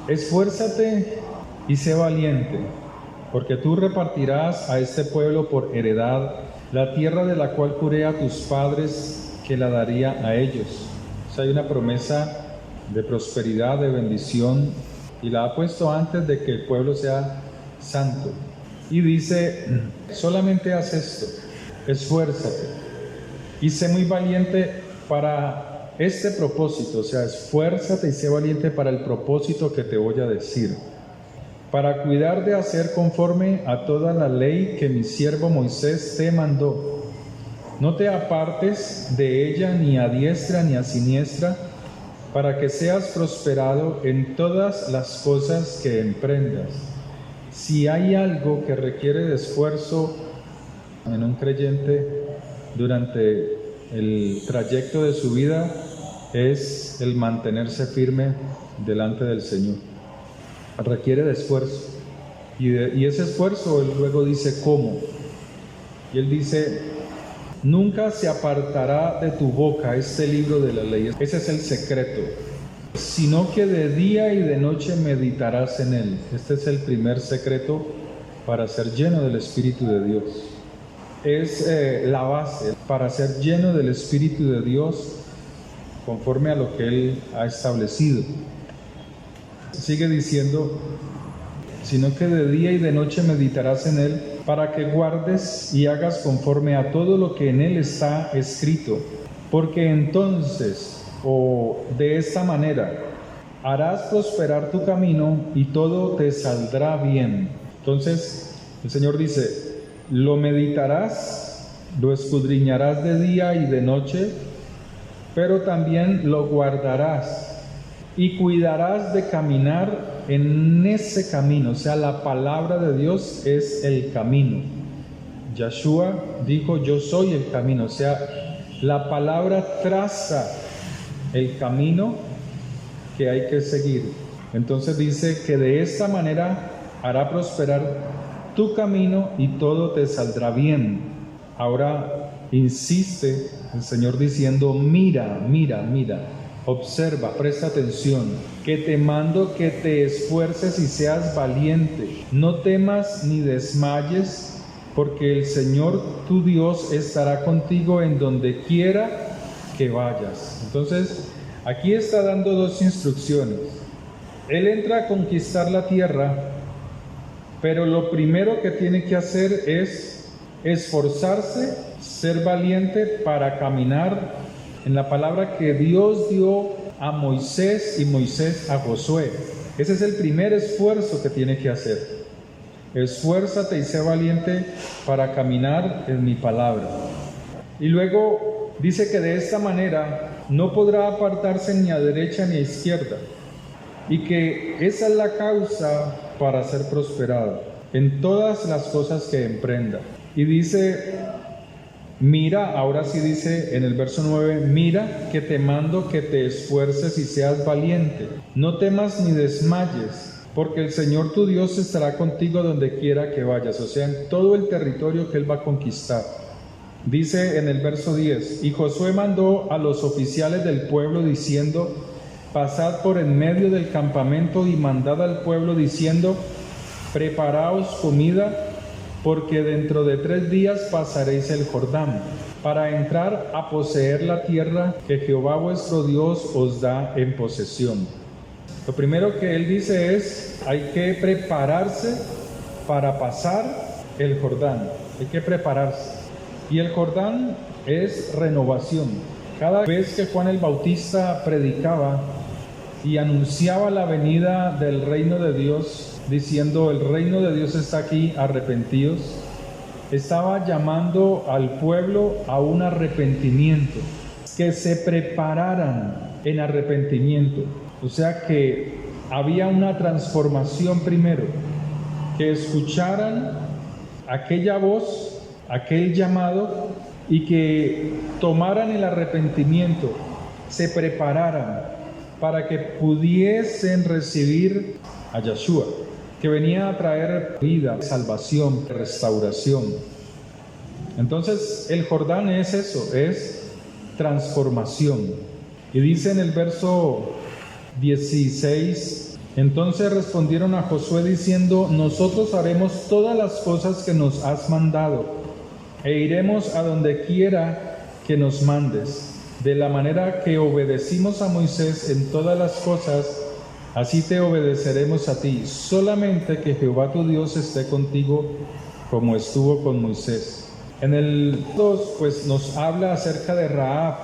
esfuérzate y sé valiente, porque tú repartirás a este pueblo por heredad la tierra de la cual juré a tus padres que la daría a ellos. O sea, hay una promesa de prosperidad, de bendición, y la ha puesto antes de que el pueblo sea santo. Y dice, solamente haz esto, esfuérzate y sé muy valiente para este propósito. O sea, esfuérzate y sé valiente para el propósito que te voy a decir, para cuidar de hacer conforme a toda la ley que mi siervo Moisés te mandó. No te apartes de ella ni a diestra ni a siniestra, para que seas prosperado en todas las cosas que emprendas. Si hay algo que requiere de esfuerzo en un creyente durante el trayecto de su vida, es el mantenerse firme delante del Señor. Requiere de esfuerzo. Y ese esfuerzo, él luego dice, ¿cómo? Y él dice, nunca se apartará de tu boca este libro de la ley. Ese es el secreto. Sino que de día y de noche meditarás en él. Este es el primer secreto para ser lleno del Espíritu de Dios. Es la base para ser lleno del Espíritu de Dios conforme a lo que Él ha establecido. Sigue diciendo, sino que de día y de noche meditarás en él, para que guardes y hagas conforme a todo lo que en él está escrito, porque entonces, o de esta manera, harás prosperar tu camino y todo te saldrá bien. Entonces, el Señor dice, lo meditarás, lo escudriñarás de día y de noche, pero también lo guardarás y cuidarás de caminar en ese camino. O sea, la palabra de Dios es el camino. Yeshua dijo, yo soy el camino. O sea, la palabra traza el camino que hay que seguir. Entonces dice que de esta manera hará prosperar tu camino y todo te saldrá bien. Ahora insiste el Señor diciendo, mira, observa, presta atención, que te mando que te esfuerces y seas valiente. No temas ni desmayes, porque el Señor tu Dios estará contigo en donde quiera que vayas. Entonces, aquí está dando dos instrucciones. Él entra a conquistar la tierra, pero lo primero que tiene que hacer es esforzarse, ser valiente para caminar en la palabra que Dios dio a Moisés y Moisés a Josué. Ese es el primer esfuerzo que tiene que hacer. Esfuérzate y sé valiente para caminar en mi palabra. Y luego dice que de esta manera no podrá apartarse ni a derecha ni a izquierda, y que esa es la causa para ser prosperado en todas las cosas que emprenda. Y dice, mira, ahora sí dice en el verso 9, mira que te mando que te esfuerces y seas valiente. No temas ni desmayes, porque el Señor tu Dios estará contigo donde quiera que vayas. O sea, en todo el territorio que Él va a conquistar. Dice en el verso 10, y Josué mandó a los oficiales del pueblo diciendo, pasad por en medio del campamento y mandad al pueblo diciendo, preparaos comida, porque dentro de 3 días pasaréis el Jordán, para entrar a poseer la tierra que Jehová vuestro Dios os da en posesión. Lo primero que él dice es, hay que prepararse para pasar el Jordán, hay que prepararse. Y el Jordán es renovación. Cada vez que Juan el Bautista predicaba y anunciaba la venida del reino de Dios, diciendo, el reino de Dios está aquí, arrepentidos, estaba llamando al pueblo a un arrepentimiento, que se prepararan en arrepentimiento. O sea que había una transformación primero, que escucharan aquella voz, aquel llamado, y que tomaran el arrepentimiento, se prepararan para que pudiesen recibir a Yeshua, que venía a traer vida, salvación, restauración. Entonces el Jordán es eso, es transformación. Y dice en el verso 16, Entonces respondieron a Josué diciendo: nosotros haremos todas las cosas que nos has mandado, e iremos a donde quiera que nos mandes. De la manera que obedecimos a Moisés en todas las cosas, así te obedeceremos a ti. Solamente que Jehová tu Dios esté contigo como estuvo con Moisés. En el 2, pues nos habla acerca de Rahab,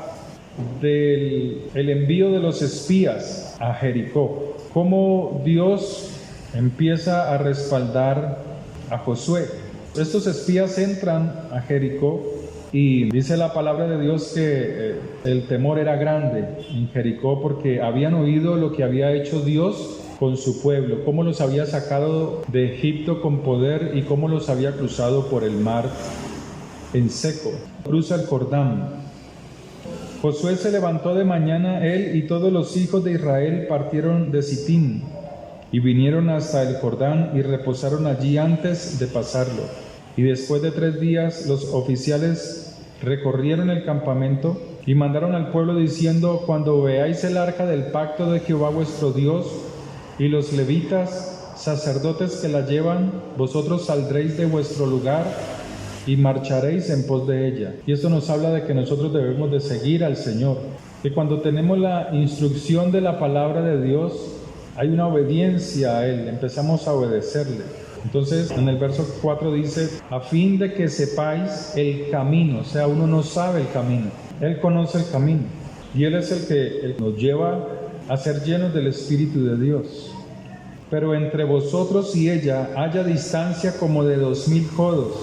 del envío de los espías a Jericó. Cómo Dios empieza a respaldar a Josué. Estos espías entran a Jericó y dice la palabra de Dios que el temor era grande en Jericó porque habían oído lo que había hecho Dios con su pueblo, cómo los había sacado de Egipto con poder y cómo los había cruzado por el mar en seco. Cruza el Jordán. Josué se levantó de mañana, él y todos los hijos de Israel partieron de Sitín y vinieron hasta el Jordán y reposaron allí antes de pasarlo. Y después de 3 días los oficiales recorrieron el campamento y mandaron al pueblo diciendo: cuando veáis el arca del pacto de Jehová vuestro Dios y los levitas, sacerdotes que la llevan, vosotros saldréis de vuestro lugar y marcharéis en pos de ella. Y esto nos habla de que nosotros debemos de seguir al Señor, que cuando tenemos la instrucción de la palabra de Dios, hay una obediencia a Él, empezamos a obedecerle. Entonces en el verso 4 dice: a fin de que sepáis el camino. O sea, uno no sabe el camino, Él conoce el camino y Él es el que nos lleva a ser llenos del Espíritu de Dios. Pero entre vosotros y ella haya distancia como de 2000 codos,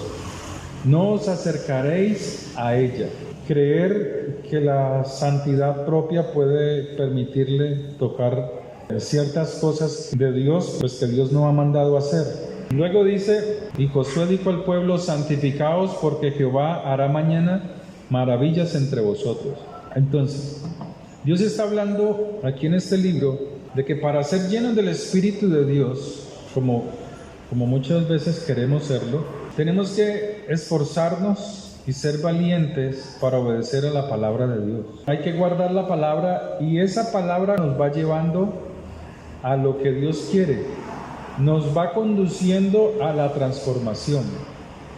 no os acercaréis a ella. Creer que la santidad propia puede permitirle tocar ciertas cosas de Dios, pues que Dios no ha mandado hacer. Luego dice: y Josué dijo al pueblo: santificaos, porque Jehová hará mañana maravillas entre vosotros. Entonces, Dios está hablando aquí en este libro de que para ser llenos del Espíritu de Dios, como muchas veces queremos serlo, tenemos que esforzarnos y ser valientes para obedecer a la palabra de Dios. Hay que guardar la palabra y esa palabra nos va llevando a lo que Dios quiere, nos va conduciendo a la transformación.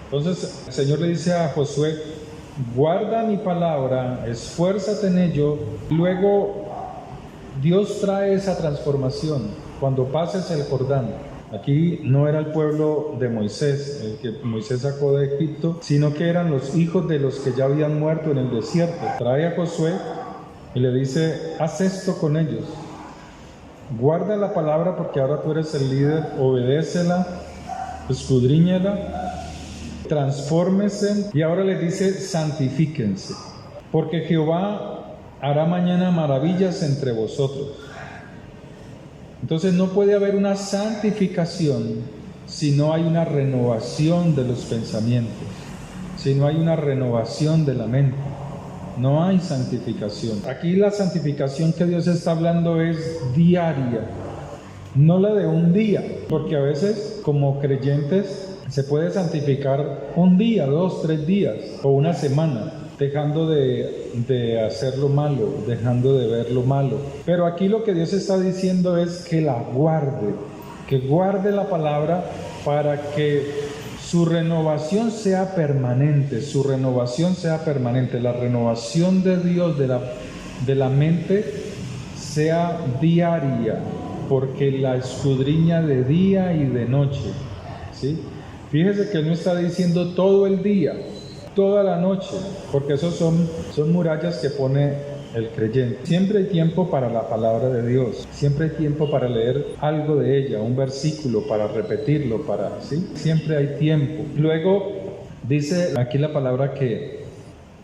Entonces el Señor le dice a Josué: guarda mi palabra, esfuérzate en ello. Luego Dios trae esa transformación cuando pases el Jordán. Aquí no era el pueblo de Moisés, el que Moisés sacó de Egipto, sino que eran los hijos de los que ya habían muerto en el desierto. Trae a Josué y le dice: haz esto con ellos. Guarda la palabra porque ahora tú eres el líder, obedécela, escudriñela, transfórmese. Y ahora le dice: santifíquense, porque Jehová hará mañana maravillas entre vosotros. Entonces no puede haber una santificación si no hay una renovación de los pensamientos, si no hay una renovación de la mente. No hay santificación. Aquí la santificación que Dios está hablando es diaria, no la de un día, porque a veces como creyentes se puede santificar un día, 2, 3 días o una semana, dejando de hacer lo malo, dejando de ver lo malo. Pero aquí lo que Dios está diciendo es que la guarde, que guarde la palabra para que su renovación sea permanente, su renovación sea permanente. La renovación de Dios de la mente sea diaria, porque la escudriña de día y de noche, ¿sí? Fíjese que Él no está diciendo todo el día, toda la noche, porque esos son murallas que pone el creyente. Siempre hay tiempo para la palabra de Dios, siempre hay tiempo para leer algo de ella, un versículo, para repetirlo, ¿sí? Siempre hay tiempo. Luego dice aquí la palabra que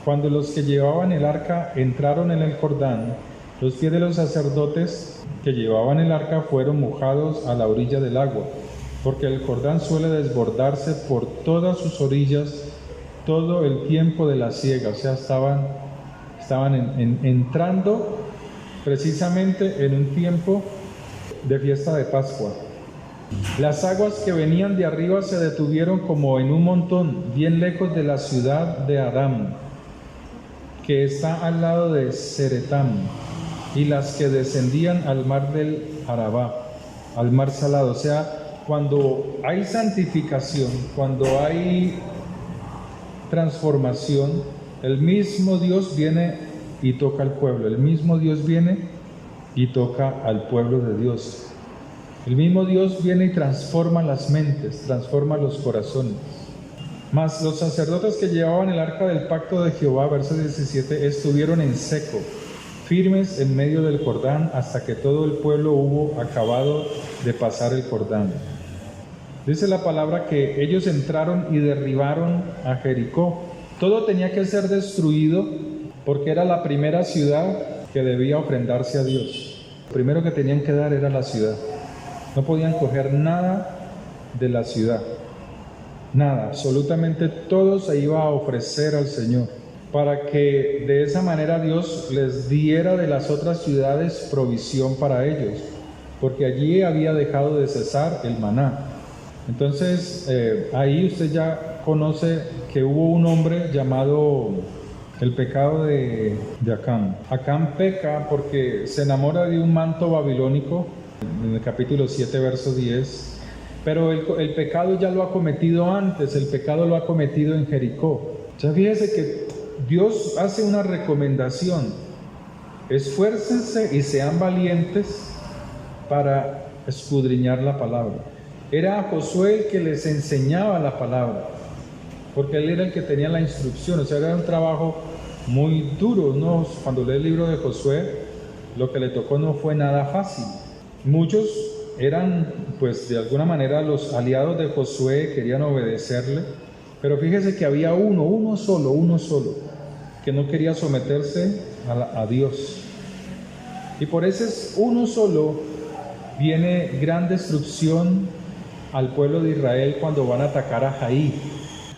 cuando los que llevaban el arca entraron en el Jordán, los pies de los sacerdotes que llevaban el arca fueron mojados a la orilla del agua, porque el Jordán suele desbordarse por todas sus orillas todo el tiempo de la siega. O sea, estaban entrando precisamente en un tiempo de fiesta de Pascua. Las aguas que venían de arriba se detuvieron como en un montón, bien lejos de la ciudad de Adam, que está al lado de Zeretam, y las que descendían al mar del Arabá. al mar Salado. O sea, cuando hay santificación, cuando hay transformación, el mismo Dios viene y toca al pueblo. El mismo Dios viene y toca al pueblo de Dios. El mismo Dios viene y transforma las mentes, transforma los corazones. Mas los sacerdotes que llevaban el arca del pacto de Jehová, verso 17, estuvieron en seco, firmes en medio del Jordán, hasta que todo el pueblo hubo acabado de pasar el Jordán. Dice la palabra que ellos entraron y derribaron a Jericó. Todo tenía que ser destruido porque era la primera ciudad que debía ofrendarse a Dios. Lo primero que tenían que dar era la ciudad. No podían coger nada de la ciudad. Nada, absolutamente todo se iba a ofrecer al Señor, para que de esa manera Dios les diera de las otras ciudades provisión para ellos, porque allí había dejado de cesar el maná. Entonces, ahí usted ya conoce que hubo un hombre llamado el pecado de Acán. Acán peca porque se enamora de un manto babilónico, en el capítulo 7, verso 10. Pero el pecado ya lo ha cometido antes, el pecado lo ha cometido en Jericó. Ya fíjese que Dios hace una recomendación: esfuércense y sean valientes para escudriñar la palabra. Era Josué el que les enseñaba la palabra, porque él era el que tenía la instrucción. O sea, era un trabajo muy duro, ¿no? Cuando lee el libro de Josué, lo que le tocó no fue nada fácil. Muchos eran, pues, de alguna manera los aliados de Josué, querían obedecerle, pero fíjese que había uno solo, que no quería someterse a Dios. Y por ese uno solo viene gran destrucción al pueblo de Israel cuando van a atacar a Jaí.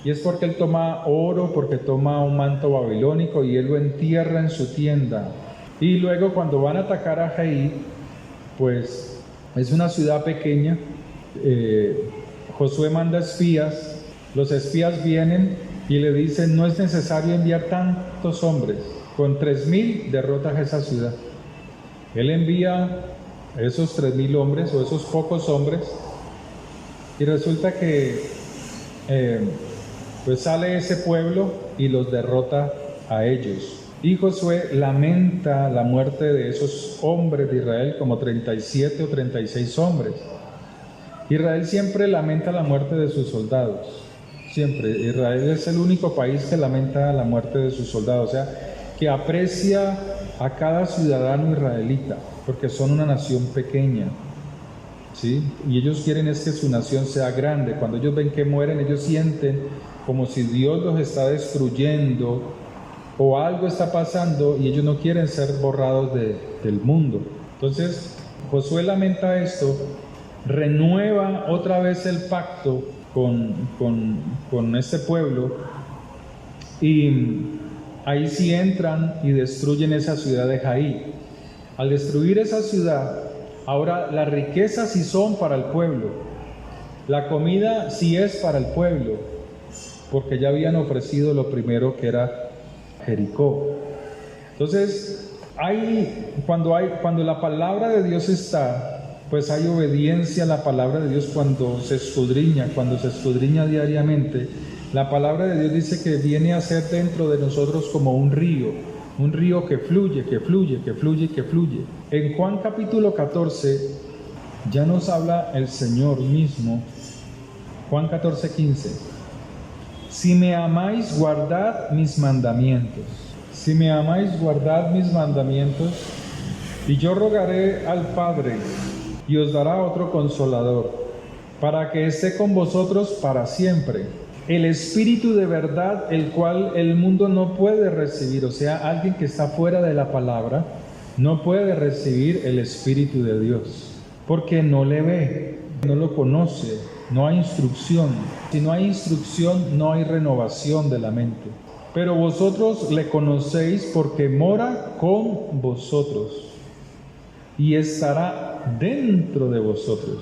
Y es porque él toma oro, porque toma un manto babilónico y él lo entierra en su tienda. Y luego cuando van a atacar a Jaí, pues es una ciudad pequeña. Josué manda espías, los espías vienen y le dicen: no es necesario enviar tantos hombres, con 3,000 derrotas a esa ciudad. Él envía esos 3,000 hombres o esos pocos hombres y resulta que pues sale ese pueblo y los derrota a ellos. Y Josué lamenta la muerte de esos hombres de Israel, como 37 o 36 hombres. Israel siempre lamenta la muerte de sus soldados, siempre. Israel es el único país que lamenta la muerte de sus soldados, o sea, que aprecia a cada ciudadano israelita, porque son una nación pequeña, ¿sí? Y ellos quieren es que su nación sea grande. Cuando ellos ven que mueren, ellos sienten como si Dios los está destruyendo, o algo está pasando y ellos no quieren ser borrados del mundo. Entonces Josué lamenta esto, renueva otra vez el pacto con este pueblo, y ahí sí entran y destruyen esa ciudad de Jaí. Al destruir esa ciudad, ahora las riquezas sí son para el pueblo, la comida sí es para el pueblo, porque ya habían ofrecido lo primero, que era Jericó. Entonces, cuando la palabra de Dios está, pues hay obediencia a la palabra de Dios cuando se escudriña diariamente. La palabra de Dios dice que viene a ser dentro de nosotros como un río que fluye, que fluye, que fluye, que fluye. En Juan capítulo 14 ya nos habla el Señor mismo. Juan 14:15. Si me amáis, guardad mis mandamientos. Si me amáis, guardad mis mandamientos. Y yo rogaré al Padre, y os dará otro Consolador, para que esté con vosotros para siempre. El Espíritu de verdad, el cual el mundo no puede recibir. O sea, alguien que está fuera de la palabra no puede recibir el Espíritu de Dios, porque no le ve, no lo conoce. No hay instrucción. Si no hay instrucción, no hay renovación de la mente. Pero vosotros le conocéis porque mora con vosotros y estará dentro de vosotros.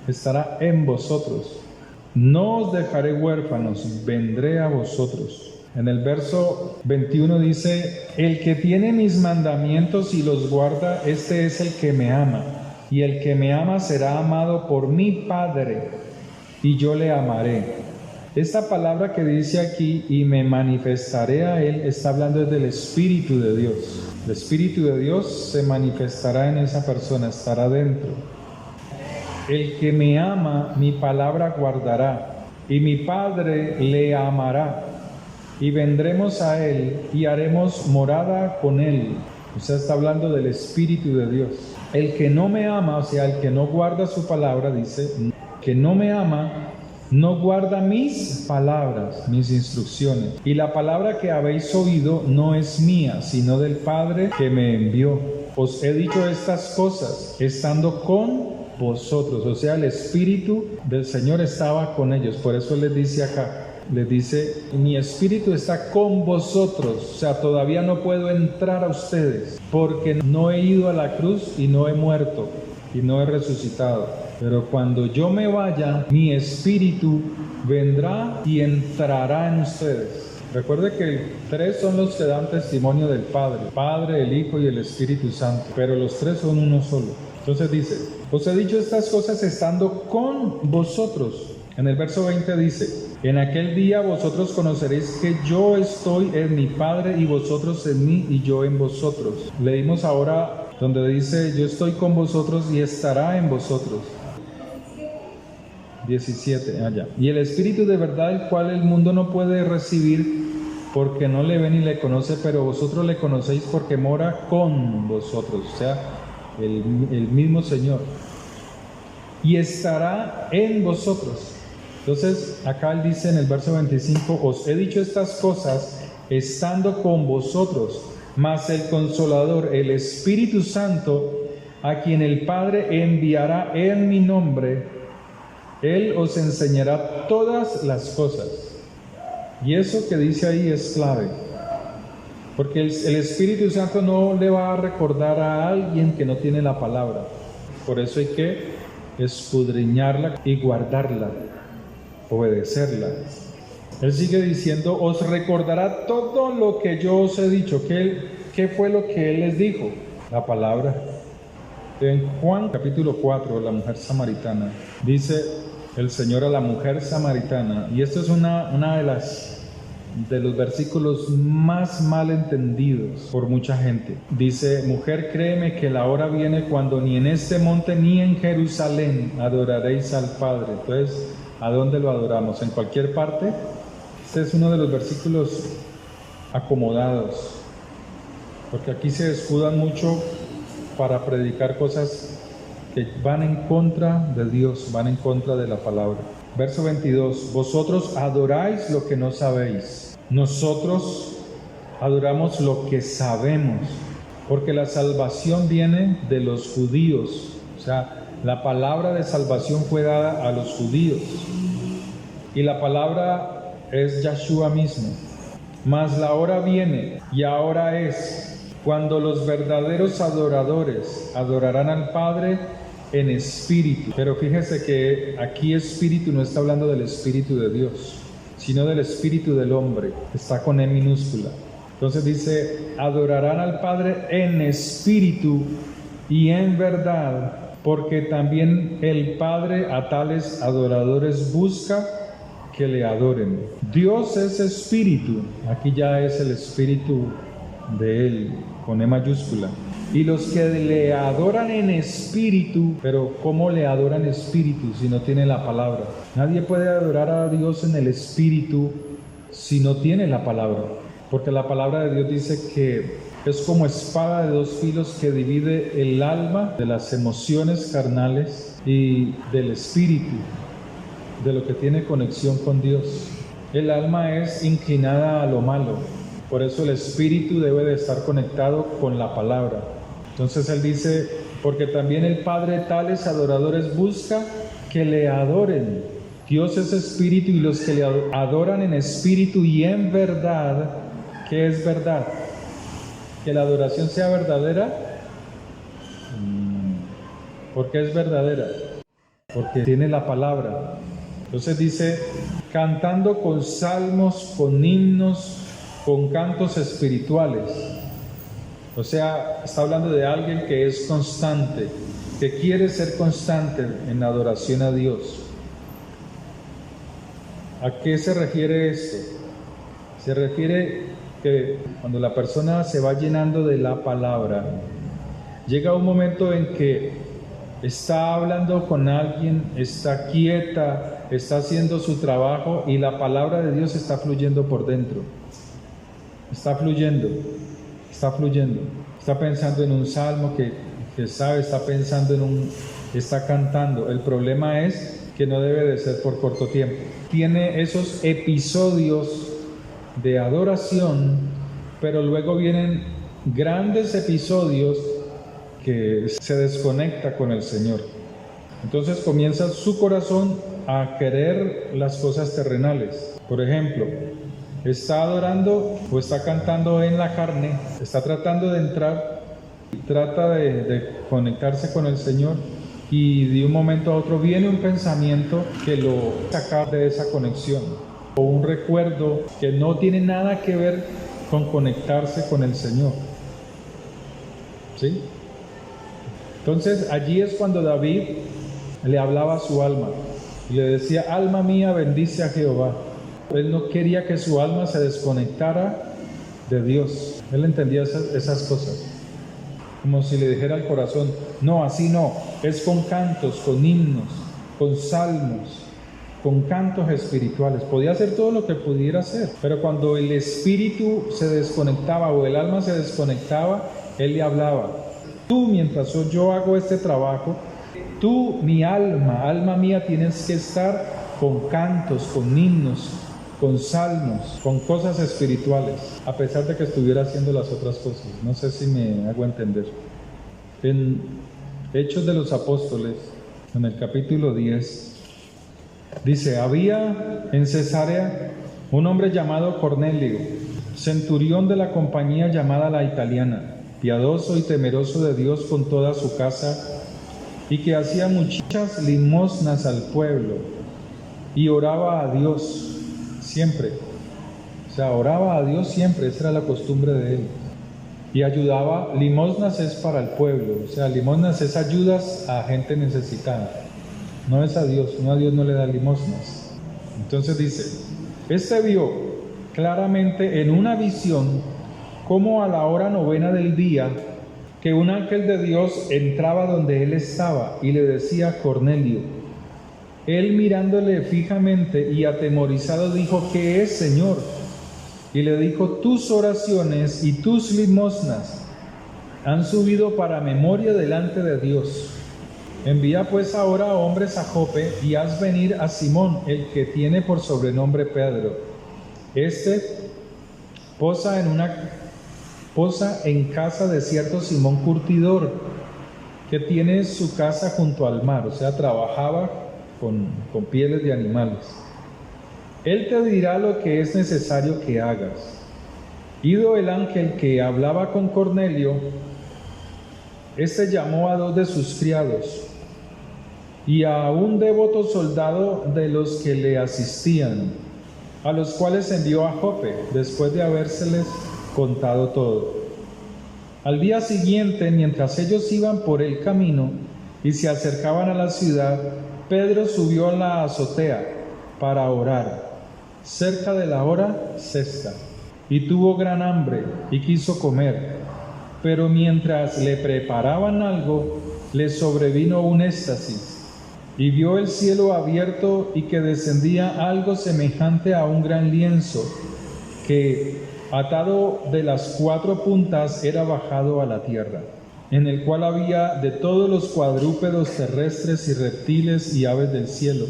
Estará en vosotros. No os dejaré huérfanos, vendré a vosotros. En el verso 21 dice: el que tiene mis mandamientos y los guarda, este es el que me ama. y el que me ama será amado por mi Padre, y yo le amaré. Esta palabra que dice aquí, y me manifestaré a él, está hablando del Espíritu de Dios. El Espíritu de Dios se manifestará en esa persona, estará dentro. El que me ama, mi palabra guardará, y mi Padre le amará, y vendremos a él y haremos morada con él. O sea, está hablando del Espíritu de Dios. El que no me ama, o sea, el que no guarda su palabra, dice, que no me ama, no guarda mis palabras, mis instrucciones. Y la palabra que habéis oído no es mía, sino del Padre que me envió. Os he dicho estas cosas, estando con vosotros. O sea, el Espíritu del Señor estaba con ellos. Por eso les dice acá, les dice, mi Espíritu está con vosotros. O sea, todavía no puedo entrar a ustedes, porque no he ido a la cruz y no he muerto y no he resucitado. Pero cuando yo me vaya, mi Espíritu vendrá y entrará en ustedes. Recuerde que tres son los que dan testimonio del Padre: el Padre, el Hijo y el Espíritu Santo. Pero los tres son uno solo. Entonces dice, os he dicho estas cosas estando con vosotros. En el verso 20 dice, en aquel día vosotros conoceréis que yo estoy en mi Padre y vosotros en mí y yo en vosotros. Leímos ahora donde dice, yo estoy con vosotros y estará en vosotros. 17, allá. Y el Espíritu de verdad, el cual el mundo no puede recibir porque no le ve ni le conoce, pero vosotros le conocéis porque mora con vosotros, o sea, el mismo Señor. Y estará en vosotros. Entonces, acá él dice en el verso 25, os he dicho estas cosas estando con vosotros, mas el Consolador, el Espíritu Santo, a quien el Padre enviará en mi nombre, Él os enseñará todas las cosas. Y eso que dice ahí es clave, porque el Espíritu Santo no le va a recordar a alguien que no tiene la palabra. Por eso hay que escudriñarla y guardarla, obedecerla. Él sigue diciendo, os recordará todo lo que yo os he dicho. ¿Qué fue lo que Él les dijo? La palabra. En Juan capítulo 4, la mujer samaritana, dice el Señor a la mujer samaritana, y esto es una de los versículos más mal entendidos por mucha gente. Dice, mujer, créeme que la hora viene cuando ni en este monte ni en Jerusalén adoraréis al Padre. Entonces, ¿a dónde lo adoramos? ¿En cualquier parte? Este es uno de los versículos acomodados, porque aquí se escudan mucho para predicar cosas que van en contra de Dios, van en contra de la palabra. Verso 22, vosotros adoráis lo que no sabéis, nosotros adoramos lo que sabemos, porque la salvación viene de los judíos. O sea, la palabra de salvación fue dada a los judíos, y la palabra es Yahshua mismo. Mas la hora viene, y ahora es, cuando los verdaderos adoradores adorarán al Padre en espíritu. Pero fíjese que aquí espíritu no está hablando del Espíritu de Dios, sino del espíritu del hombre. Está con E minúscula. Entonces dice, adorarán al Padre en espíritu y en verdad, porque también el Padre a tales adoradores busca que le adoren. Dios es espíritu. Aquí ya es el espíritu de Él, con E mayúscula. Y los que le adoran en espíritu, pero ¿cómo le adoran espíritu si no tiene la palabra? Nadie puede adorar a Dios en el espíritu si no tiene la palabra, porque la palabra de Dios dice que es como espada de dos filos que divide el alma de las emociones carnales y del espíritu, de lo que tiene conexión con Dios. El alma es inclinada a lo malo, por eso el espíritu debe de estar conectado con la palabra. Entonces él dice, porque también el Padre tales adoradores busca que le adoren. Dios es espíritu, y los que le adoran en espíritu y en verdad. ¿Qué es verdad? ¿Que la adoración sea verdadera? ¿Por qué es verdadera? Porque tiene la palabra. Entonces dice, cantando con salmos, con himnos, con cantos espirituales. O sea, está hablando de alguien que es constante, que quiere ser constante en la adoración a Dios. ¿A qué se refiere esto? Se refiere que cuando la persona se va llenando de la palabra, llega un momento en que está hablando con alguien, está quieta, está haciendo su trabajo y la palabra de Dios está fluyendo por dentro. Está fluyendo. Está pensando en un salmo que sabe, está pensando está cantando. El problema es que no debe de ser por corto tiempo. Tiene esos episodios de adoración, pero luego vienen grandes episodios que se desconecta con el Señor. Entonces comienza su corazón a querer las cosas terrenales. Por ejemplo, está adorando o está cantando en la carne, está tratando de entrar, trata de conectarse con el Señor, y de un momento a otro viene un pensamiento que lo saca de esa conexión, o un recuerdo que no tiene nada que ver con conectarse con el Señor. ¿Sí? Entonces allí es cuando David le hablaba a su alma y le decía: alma mía, bendice a Jehová. Él no quería que su alma se desconectara de Dios. Él entendía esas cosas, como si le dijera al corazón: no, así no, es con cantos, con himnos, con salmos, con cantos espirituales. Podía hacer todo lo que pudiera hacer, pero cuando el espíritu se desconectaba o el alma se desconectaba, él le hablaba: tú, mientras yo hago este trabajo, tú, mi alma mía, tienes que estar con cantos, con himnos, con salmos, con cosas espirituales, a pesar de que estuviera haciendo las otras cosas. No sé si me hago entender. En Hechos de los Apóstoles, en el capítulo 10, dice: había en Cesarea un hombre llamado Cornelio, centurión de la compañía llamada la Italiana, piadoso y temeroso de Dios con toda su casa, y que hacía muchas limosnas al pueblo, y oraba a Dios siempre. O sea, oraba a Dios siempre, esa era la costumbre de él. Y ayudaba. Limosnas es para el pueblo, o sea, limosnas es ayudas a gente necesitada, no es a Dios. No, a Dios no le da limosnas. Entonces dice: este vio claramente en una visión como a la hora 9 del día, que un ángel de Dios entraba donde él estaba y le decía: Cornelio. Él, mirándole fijamente y atemorizado, dijo: ¿qué es, Señor? Y le dijo: tus oraciones y tus limosnas han subido para memoria delante de Dios. Envía pues ahora hombres a Jope y haz venir a Simón, el que tiene por sobrenombre Pedro. Este posa en casa de cierto Simón curtidor, que tiene su casa junto al mar. O sea, trabajaba con pieles de animales. Él te dirá lo que es necesario que hagas. Ido el ángel que hablaba con Cornelio, este llamó a 2 de sus criados y a un devoto soldado de los que le asistían, a los cuales envió a Jope, después de habérseles contado todo. Al día siguiente, mientras ellos iban por el camino y se acercaban a la ciudad, Pedro subió a la azotea para orar, cerca de la hora sexta, y tuvo gran hambre y quiso comer. Pero mientras le preparaban algo, le sobrevino un éxtasis, y vio el cielo abierto y que descendía algo semejante a un gran lienzo, que, atado de las 4 puntas, era bajado a la tierra, en el cual había de todos los cuadrúpedos terrestres y reptiles y aves del cielo.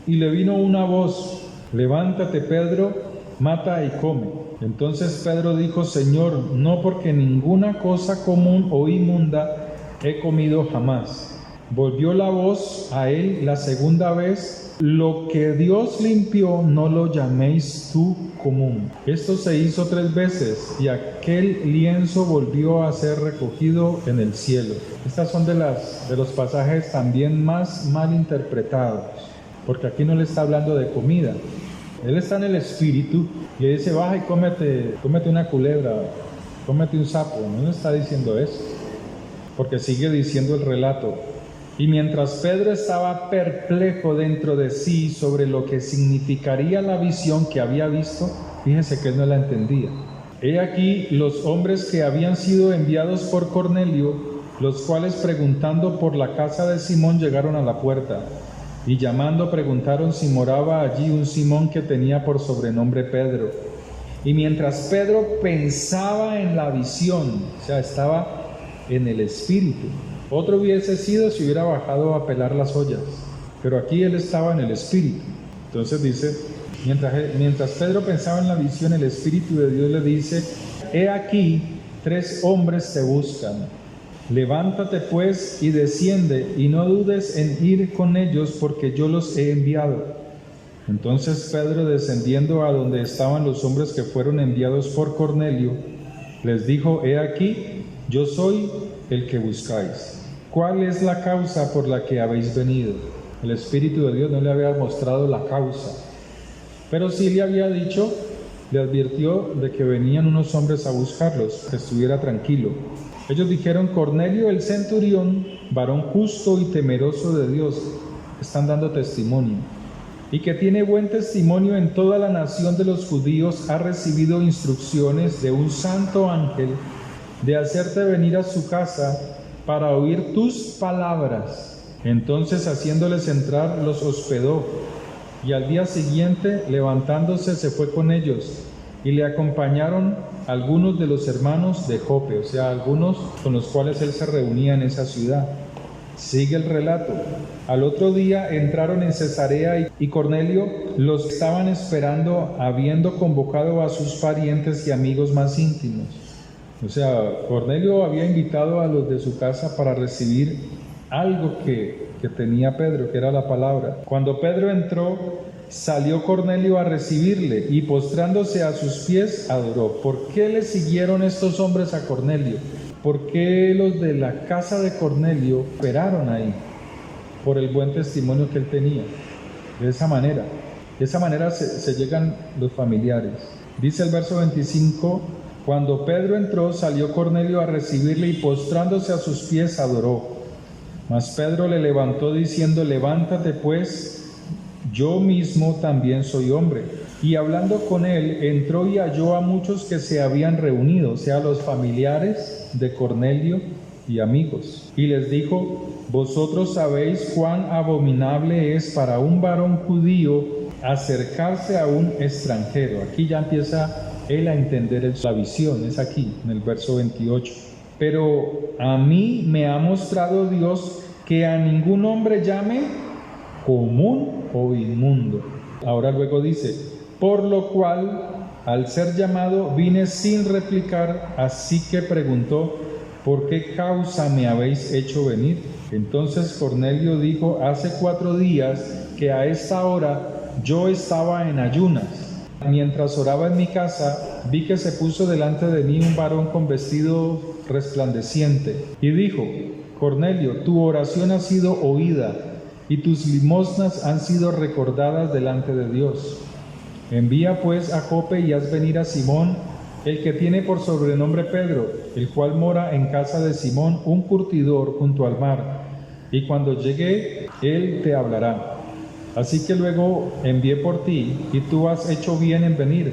Y le vino una voz: levántate, Pedro, mata y come. Entonces Pedro dijo: Señor, no, porque ninguna cosa común o inmunda he comido jamás. Volvió la voz a él la segunda vez: lo que Dios limpió, no lo llaméis tú común. Esto se hizo 3 veces, y aquel lienzo volvió a ser recogido en el cielo. Estas son de los pasajes también más mal interpretados, porque aquí no le está hablando de comida. Él está en el espíritu y le dice: baja y cómete una culebra, cómete un sapo. No le está diciendo eso, porque sigue diciendo el relato: Y mientras Pedro estaba perplejo dentro de sí sobre lo que significaría la visión que había visto, fíjense que él no la entendía. He aquí los hombres que habían sido enviados por Cornelio, los cuales preguntando por la casa de Simón llegaron a la puerta, y llamando preguntaron si moraba allí un Simón que tenía por sobrenombre Pedro. Y mientras Pedro pensaba en la visión, o sea, estaba en el espíritu. Otro hubiese sido si hubiera bajado a pelar las ollas, pero aquí él estaba en el espíritu. Entonces dice, mientras Pedro pensaba en la visión, el Espíritu de Dios le dice: he aquí 3 hombres te buscan. Levántate pues y desciende, y no dudes en ir con ellos, porque yo los he enviado. Entonces Pedro, descendiendo a donde estaban los hombres que fueron enviados por Cornelio, les dijo: he aquí, yo soy el que buscáis. ¿Cuál es la causa por la que habéis venido? El Espíritu de Dios no le había mostrado la causa, pero sí le había dicho, le advirtió de que venían unos hombres a buscarlos, que estuviera tranquilo. Ellos dijeron: Cornelio el centurión, varón justo y temeroso de Dios, están dando testimonio, y que tiene buen testimonio en toda la nación de los judíos, ha recibido instrucciones de un santo ángel de hacerte venir a su casa para oír tus palabras. Entonces, haciéndoles entrar, los hospedó, y al día siguiente, levantándose, se fue con ellos, y le acompañaron algunos de los hermanos de Jope, o sea, algunos con los cuales él se reunía en esa ciudad. Sigue el relato. Al otro día entraron en Cesarea, y Cornelio los estaban esperando, habiendo convocado a sus parientes y amigos más íntimos. O sea, Cornelio había invitado a los de su casa para recibir algo que tenía Pedro, que era la palabra. Cuando Pedro entró, salió Cornelio a recibirle, y postrándose a sus pies, adoró. ¿Por qué le siguieron estos hombres a Cornelio? ¿Por qué los de la casa de Cornelio esperaron ahí? Por el buen testimonio que él tenía. De esa manera se llegan los familiares. Dice el verso 25: cuando Pedro entró, salió Cornelio a recibirle, y postrándose a sus pies, adoró. Mas Pedro le levantó diciendo: levántate pues, yo mismo también soy hombre. Y hablando con él, entró y halló a muchos que se habían reunido, o sea, los familiares de Cornelio y amigos. Y les dijo: vosotros sabéis cuán abominable es para un varón judío acercarse a un extranjero. Aquí ya empieza él a entender la visión, es aquí, en el verso 28. Pero a mí me ha mostrado Dios que a ningún hombre llame común o inmundo. Ahora luego dice: por lo cual, al ser llamado, vine sin replicar, así que preguntó: ¿por qué causa me habéis hecho venir? Entonces Cornelio dijo: hace 4 días que a esta hora yo estaba en ayunas. Mientras oraba en mi casa, vi que se puso delante de mí un varón con vestido resplandeciente, y dijo: Cornelio, tu oración ha sido oída, y tus limosnas han sido recordadas delante de Dios. Envía pues a Jope y haz venir a Simón, el que tiene por sobrenombre Pedro, el cual mora en casa de Simón, un curtidor junto al mar, y cuando llegue, él te hablará. Así que luego envié por ti, y tú has hecho bien en venir.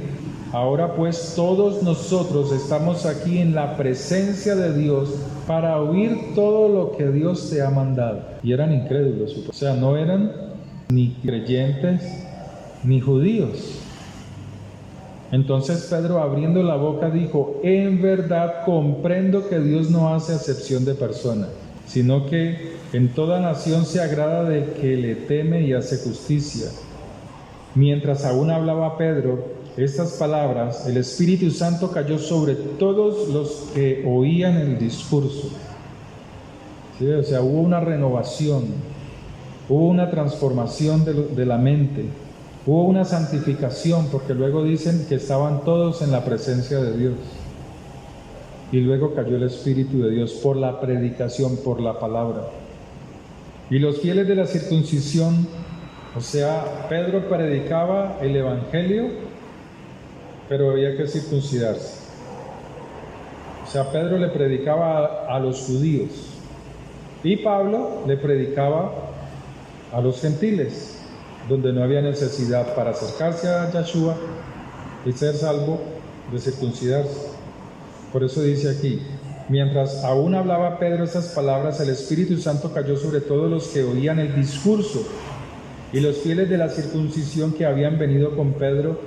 Ahora pues todos nosotros estamos aquí en la presencia de Dios para oír todo lo que Dios te ha mandado. Y eran incrédulos, o sea, no eran ni creyentes ni judíos. Entonces Pedro, abriendo la boca, dijo: en verdad comprendo que Dios no hace acepción de personas, sino que en toda nación se agrada del que le teme y hace justicia. Mientras aún hablaba Pedro estas palabras, el Espíritu Santo cayó sobre todos los que oían el discurso. ¿Sí? O sea, hubo una renovación, hubo una transformación de la mente, hubo una santificación, porque luego dicen que estaban todos en la presencia de Dios. Y luego cayó el Espíritu de Dios por la predicación, por la palabra. Y los fieles de la circuncisión, o sea, Pedro predicaba el Evangelio, pero había que circuncidarse. O sea, Pedro le predicaba a los judíos, Y Pablo le predicaba a los gentiles, donde no había necesidad para acercarse a Yeshua y ser salvo de circuncidarse. Por eso dice aquí: mientras aún hablaba Pedro estas palabras, el Espíritu Santo cayó sobre todos los que oían el discurso, y los fieles de la circuncisión que habían venido con Pedro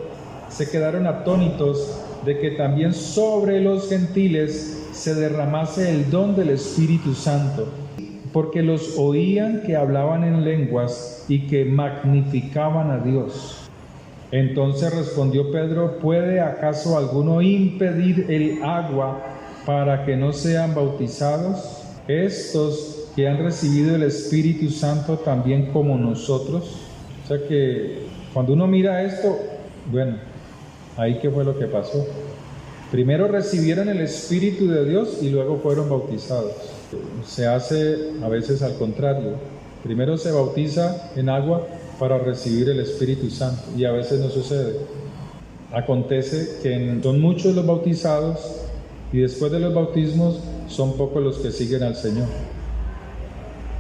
se quedaron atónitos de que también sobre los gentiles se derramase el don del Espíritu Santo, porque los oían que hablaban en lenguas y que magnificaban a Dios. Entonces respondió Pedro: ¿puede acaso alguno impedir el agua para que no sean bautizados estos que han recibido el Espíritu Santo también como nosotros? O sea que cuando uno mira esto, bueno, ahí qué fue lo que pasó. Primero recibieron el Espíritu de Dios y luego fueron bautizados. Se hace a veces al contrario. Primero se bautiza en agua para recibir el Espíritu Santo, y a veces no sucede. Acontece que son muchos los bautizados y después de los bautismos son pocos los que siguen al Señor.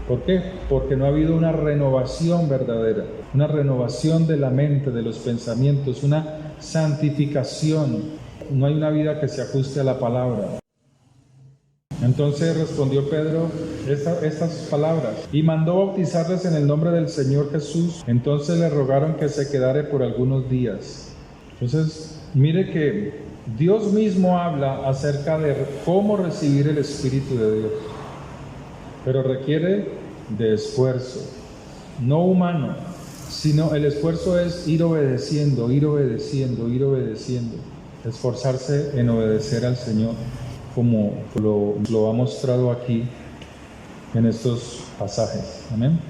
¿Por qué? Porque no ha habido una renovación verdadera, una renovación de la mente, de los pensamientos, una santificación. No hay una vida que se ajuste a la palabra. Entonces respondió Pedro estas palabras y mandó bautizarles en el nombre del Señor Jesús. Entonces le rogaron que se quedare por algunos días. Entonces, mire que Dios mismo habla acerca de cómo recibir el Espíritu de Dios, pero requiere de esfuerzo, no humano, sino el esfuerzo es ir obedeciendo, ir obedeciendo, ir obedeciendo, esforzarse en obedecer al Señor, como lo ha mostrado aquí en estos pasajes. Amén.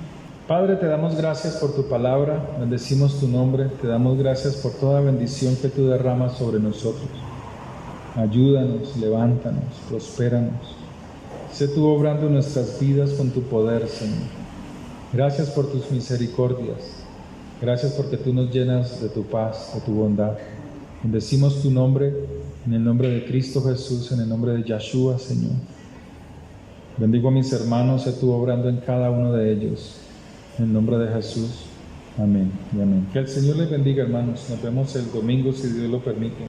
Padre, te damos gracias por tu palabra, bendecimos tu nombre, te damos gracias por toda bendición que tú derramas sobre nosotros. Ayúdanos, levántanos, prospéranos. Sé tú obrando en nuestras vidas con tu poder, Señor. Gracias por tus misericordias. Gracias porque tú nos llenas de tu paz, de tu bondad. Bendecimos tu nombre, en el nombre de Cristo Jesús, en el nombre de Yeshua, Señor. Bendigo a mis hermanos, sé tú obrando en cada uno de ellos. En el nombre de Jesús. Amén y amén. Que el Señor les bendiga, hermanos. Nos vemos el domingo, si Dios lo permite.